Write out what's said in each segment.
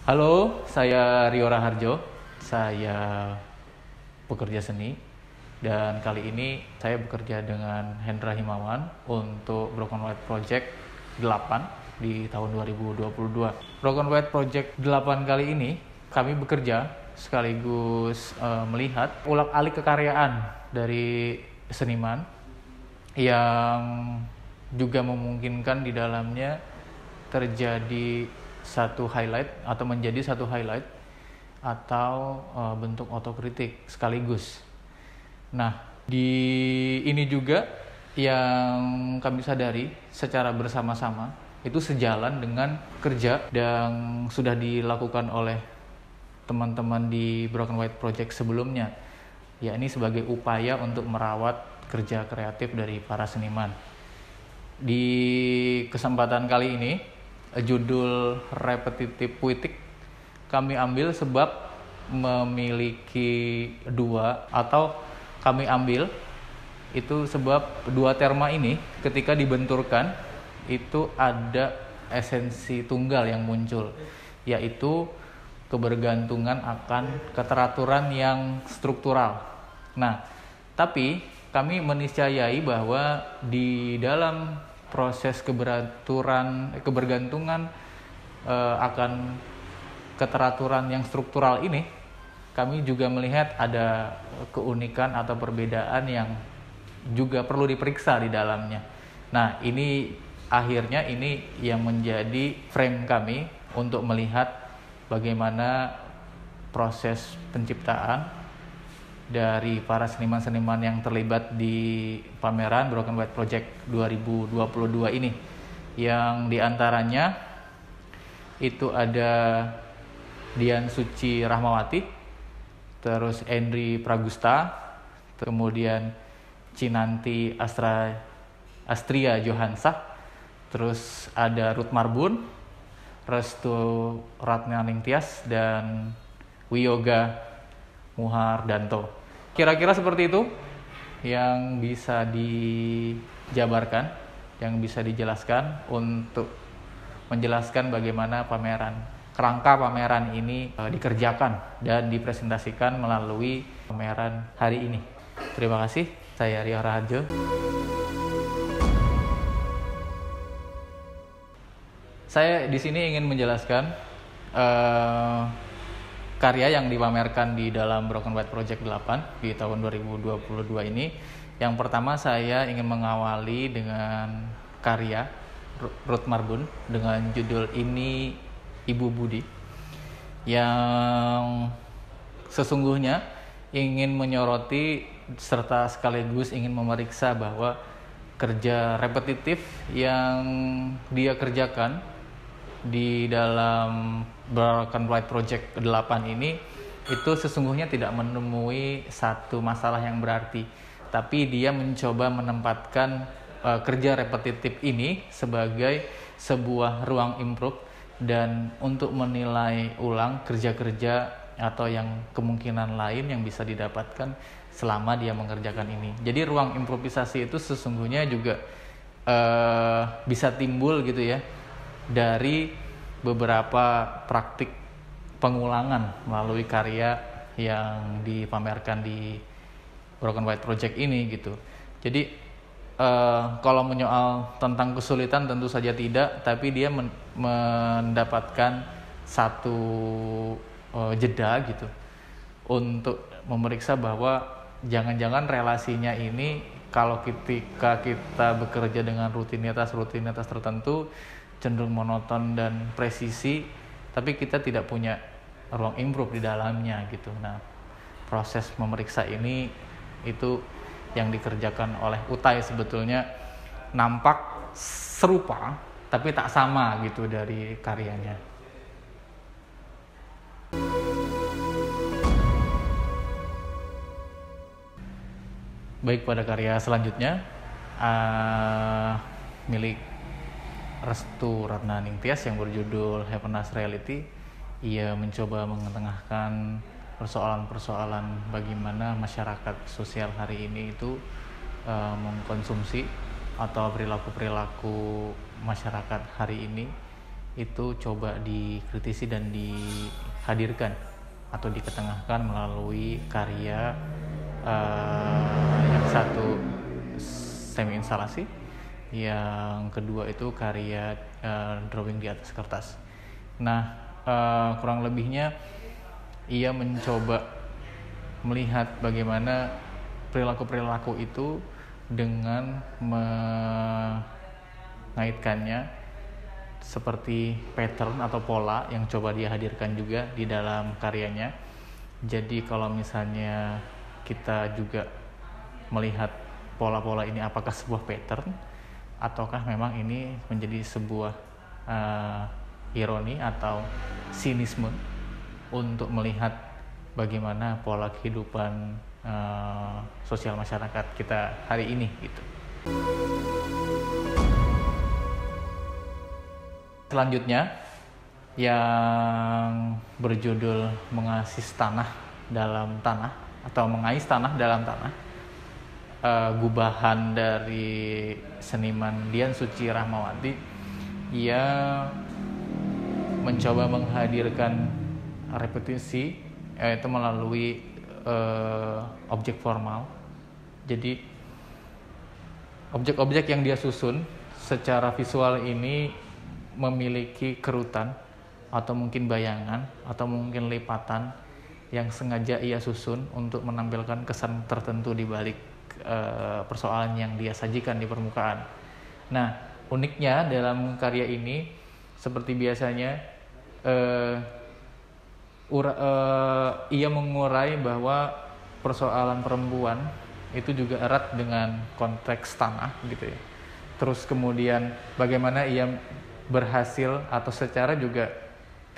Halo, saya Rio Raharjo. Saya pekerja seni dan kali ini saya bekerja dengan Hendra Himawan untuk Broken White Project 8 di tahun 2022. Broken White Project 8 kali ini kami bekerja sekaligus melihat ulang-alik kekaryaan dari seniman yang juga memungkinkan di dalamnya terjadi satu highlight atau menjadi satu highlight atau bentuk otokritik sekaligus. Nah, di ini juga yang kami sadari secara bersama-sama itu sejalan dengan kerja yang sudah dilakukan oleh teman-teman di Broken White Project sebelumnya, yakni sebagai upaya untuk merawat kerja kreatif dari para seniman. Di kesempatan kali ini, judul repetitif puitik kami ambil sebab memiliki dua, atau kami ambil itu sebab dua terma ini ketika dibenturkan itu ada esensi tunggal yang muncul, yaitu kebergantungan akan keteraturan yang struktural. Nah, tapi kami meniscayai bahwa di dalam proses kebergantungan akan keteraturan yang struktural ini, kami juga melihat ada keunikan atau perbedaan yang juga perlu diperiksa di dalamnya. Nah, ini akhirnya ini yang menjadi frame kami untuk melihat bagaimana proses penciptaan dari para seniman-seniman yang terlibat di pameran Broken White Project 2022 ini. Yang diantaranya itu ada Dian Suci Rahmawati, terus Endri Pragusta, kemudian Cinanti Astria Johansah, terus ada Ruth Marbun, Restu Ratnaningtyas, dan Wiyoga Muhardanto. Kira-kira seperti itu yang bisa dijabarkan, yang bisa dijelaskan untuk menjelaskan bagaimana kerangka pameran ini dikerjakan dan dipresentasikan melalui pameran hari ini. Terima kasih, saya Rio Raharjo. Saya di sini ingin menjelaskan karya yang dipamerkan di dalam Broken White Project 8 di tahun 2022 ini. Yang pertama, saya ingin mengawali dengan karya Ruth Marbun dengan judul Ini Ibu Budi, yang sesungguhnya ingin menyoroti serta sekaligus ingin memeriksa bahwa kerja repetitif yang dia kerjakan di dalam Broken White Project 8 ini itu sesungguhnya tidak menemui satu masalah yang berarti, tapi dia mencoba menempatkan kerja repetitif ini sebagai sebuah ruang improve dan untuk menilai ulang kerja-kerja atau yang kemungkinan lain yang bisa didapatkan selama dia mengerjakan ini. Jadi ruang improvisasi itu sesungguhnya juga bisa timbul gitu ya dari beberapa praktik pengulangan melalui karya yang dipamerkan di Broken White Project ini gitu. Jadi kalau menyoal tentang kesulitan tentu saja tidak, tapi dia mendapatkan satu jeda gitu untuk memeriksa bahwa jangan-jangan relasinya ini kalau ketika kita bekerja dengan rutinitas tertentu cenderung monoton dan presisi, tapi kita tidak punya ruang improve di dalamnya gitu. Nah, proses memeriksa ini itu yang dikerjakan oleh Utai sebetulnya nampak serupa tapi tak sama gitu dari karyanya. Baik, pada karya selanjutnya milik Restu Ratnaningtyas yang berjudul Happiness Reality, ia mencoba mengetengahkan persoalan-persoalan bagaimana masyarakat sosial hari ini itu mengkonsumsi atau perilaku-perilaku masyarakat hari ini itu coba dikritisi dan dihadirkan atau diketengahkan melalui karya yang satu semi instalasi, yang kedua itu karya drawing di atas kertas. Nah, kurang lebihnya ia mencoba melihat bagaimana perilaku-perilaku itu dengan mengaitkannya seperti pattern atau pola yang coba dia hadirkan juga di dalam karyanya. Jadi kalau misalnya kita juga melihat pola-pola ini apakah sebuah pattern ataukah memang ini menjadi sebuah ironi atau sinisme untuk melihat bagaimana pola kehidupan sosial masyarakat kita hari ini gitu. Selanjutnya yang berjudul Mengais Tanah dalam Tanah atau Mengais Tanah dalam Tanah, gubahan dari seniman Dian Suci Rahmawati. Ia mencoba menghadirkan repetisi yaitu melalui objek formal. Jadi objek-objek yang dia susun secara visual ini memiliki kerutan atau mungkin bayangan atau mungkin lipatan yang sengaja ia susun untuk menampilkan kesan tertentu di balik persoalan yang dia sajikan di permukaan. Nah, uniknya dalam karya ini seperti biasanya ia mengurai bahwa persoalan perempuan itu juga erat dengan konteks tanah gitu ya. Terus kemudian bagaimana ia berhasil atau secara juga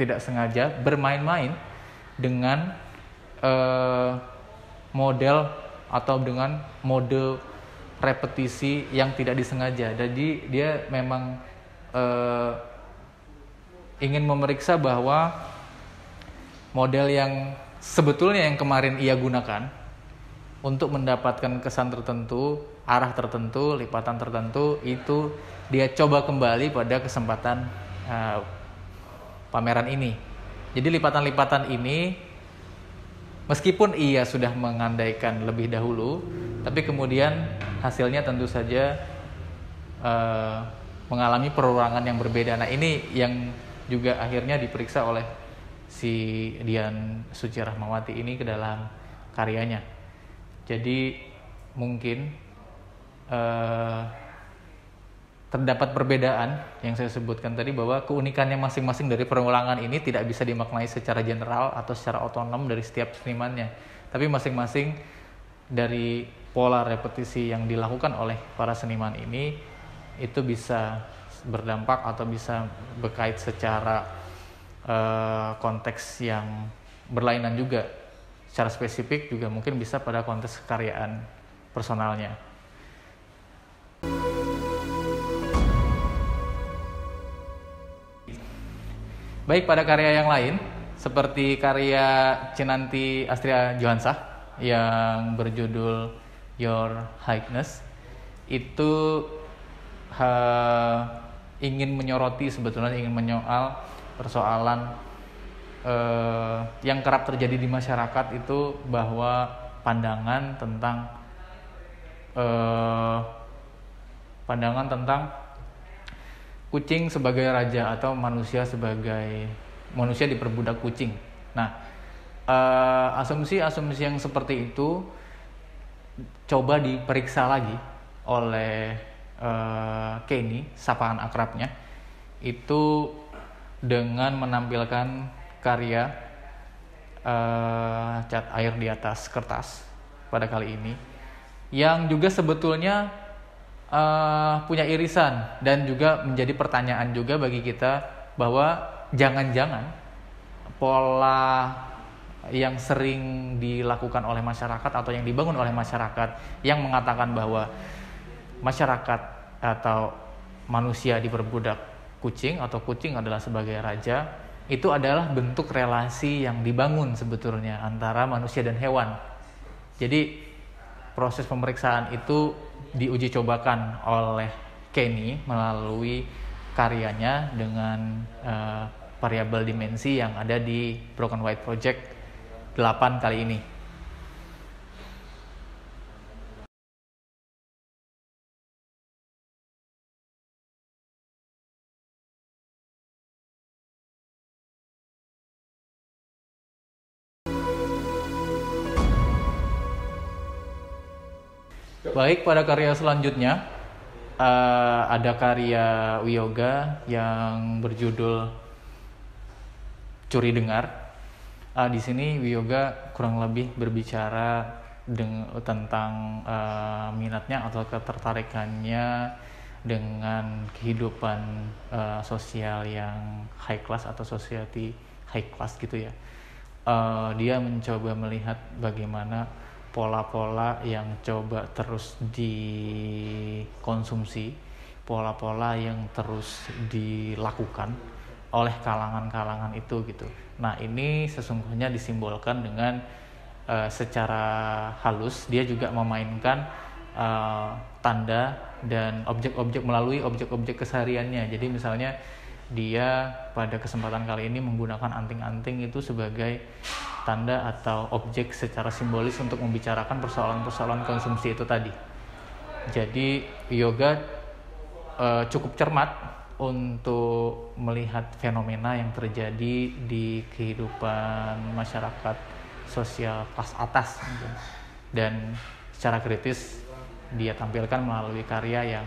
tidak sengaja bermain-main dengan model atau dengan mode repetisi yang tidak disengaja. Jadi dia memang ingin memeriksa bahwa model yang sebetulnya yang kemarin ia gunakan untuk mendapatkan kesan tertentu, arah tertentu, lipatan tertentu, itu dia coba kembali pada kesempatan pameran ini. Jadi lipatan-lipatan ini meskipun ia sudah mengandaikan lebih dahulu, tapi kemudian hasilnya tentu saja mengalami perulangan yang berbeda. Nah, ini yang juga akhirnya diperiksa oleh si Dian Suci Rahmawati ini ke dalam karyanya. Jadi mungkin terdapat perbedaan yang saya sebutkan tadi, bahwa keunikannya masing-masing dari perulangan ini tidak bisa dimaknai secara general atau secara otonom dari setiap senimannya, tapi masing-masing dari pola repetisi yang dilakukan oleh para seniman ini itu bisa berdampak atau bisa berkait secara konteks yang berlainan juga. Secara spesifik juga mungkin bisa pada konteks kekaryaan personalnya. Baik, pada karya yang lain seperti karya Cinanti Astria Johansah yang berjudul Your Highness, itu ingin menyoroti, sebetulnya ingin menyoal persoalan yang kerap terjadi di masyarakat itu, bahwa pandangan tentang kucing sebagai raja atau manusia diperbudak kucing. Nah, asumsi-asumsi yang seperti itu coba diperiksa lagi oleh Kenny, sapaan akrabnya, itu dengan menampilkan karya cat air di atas kertas pada kali ini, yang juga sebetulnya punya irisan dan juga menjadi pertanyaan juga bagi kita, bahwa jangan-jangan pola yang sering dilakukan oleh masyarakat atau yang dibangun oleh masyarakat yang mengatakan bahwa masyarakat atau manusia diperbudak kucing atau kucing adalah sebagai raja, itu adalah bentuk relasi yang dibangun sebetulnya antara manusia dan hewan. Jadi proses pemeriksaan itu diuji cobakan oleh Kenny melalui karyanya dengan variabel dimensi yang ada di Broken White Project 8 kali ini. Baik, pada karya selanjutnya ada karya Wiyoga yang berjudul Curi Dengar. Di sini Wiyoga kurang lebih berbicara tentang minatnya atau ketertarikannya dengan kehidupan sosial yang high class atau society high class gitu ya. Dia mencoba melihat bagaimana pola-pola yang coba terus dikonsumsi, pola-pola yang terus dilakukan oleh kalangan-kalangan itu gitu. Nah, ini sesungguhnya disimbolkan dengan secara halus dia juga memainkan tanda dan objek-objek melalui objek-objek kesehariannya. Jadi misalnya dia pada kesempatan kali ini menggunakan anting-anting itu sebagai tanda atau objek secara simbolis untuk membicarakan persoalan-persoalan konsumsi itu tadi. Jadi Wiyoga cukup cermat untuk melihat fenomena yang terjadi di kehidupan masyarakat sosial kelas atas gitu. Dan secara kritis dia tampilkan melalui karya yang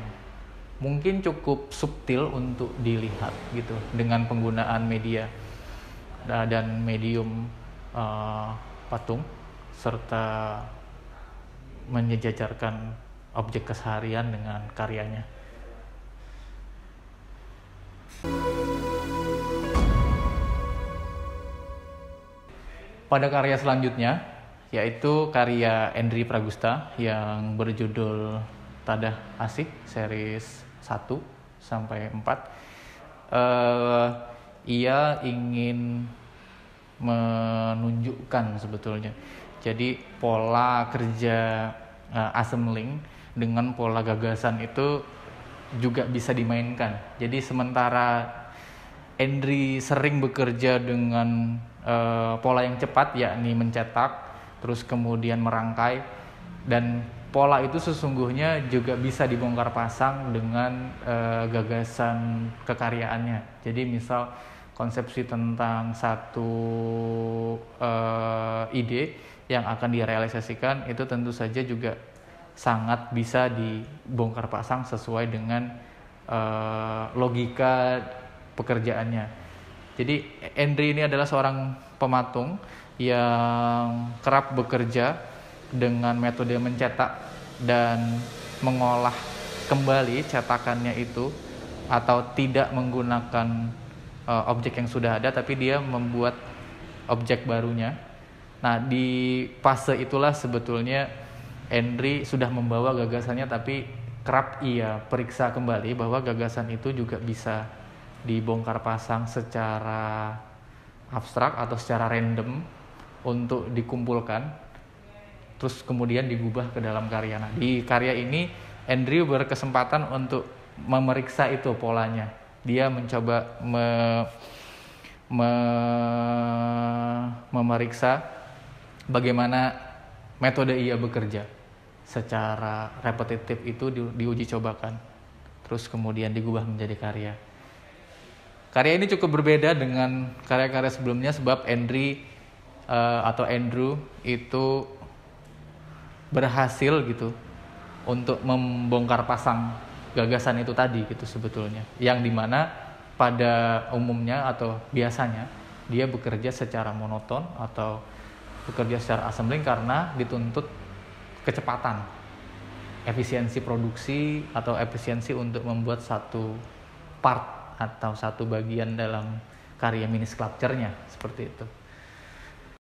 mungkin cukup subtil untuk dilihat gitu, dengan penggunaan media dan medium patung serta menyejajarkan objek keseharian dengan karyanya. Pada karya selanjutnya yaitu karya Endri Pragusta yang berjudul Tadah Asih series 1 sampai 4. Ia ingin menunjukkan sebetulnya jadi pola kerja assembling dengan pola gagasan itu juga bisa dimainkan. Jadi sementara Endri sering bekerja dengan pola yang cepat, yakni mencetak terus kemudian merangkai, dan pola itu sesungguhnya juga bisa dibongkar pasang dengan gagasan kekaryaannya. Jadi misal konsepsi tentang satu ide yang akan direalisasikan itu tentu saja juga sangat bisa dibongkar pasang sesuai dengan logika pekerjaannya. Jadi Endri ini adalah seorang pematung yang kerap bekerja dengan metode mencetak dan mengolah kembali cetakannya itu, atau tidak menggunakan objek yang sudah ada, tapi dia membuat objek barunya. Nah, di fase itulah sebetulnya Endri sudah membawa gagasannya, tapi kerap ia periksa kembali bahwa gagasan itu juga bisa dibongkar pasang secara abstrak atau secara random untuk dikumpulkan, terus kemudian digubah ke dalam karya. Nah, di karya ini Endri berkesempatan untuk memeriksa itu polanya. Dia mencoba memeriksa bagaimana metode ia bekerja secara repetitif itu diuji cobakan, terus kemudian digubah menjadi karya. Karya ini cukup berbeda dengan karya-karya sebelumnya sebab Endri atau Andrew itu berhasil gitu untuk membongkar pasang gagasan itu tadi gitu sebetulnya, yang dimana pada umumnya atau biasanya dia bekerja secara monoton atau bekerja secara assembling karena dituntut kecepatan, efisiensi produksi atau efisiensi untuk membuat satu part atau satu bagian dalam karya mini sculpture-nya seperti itu.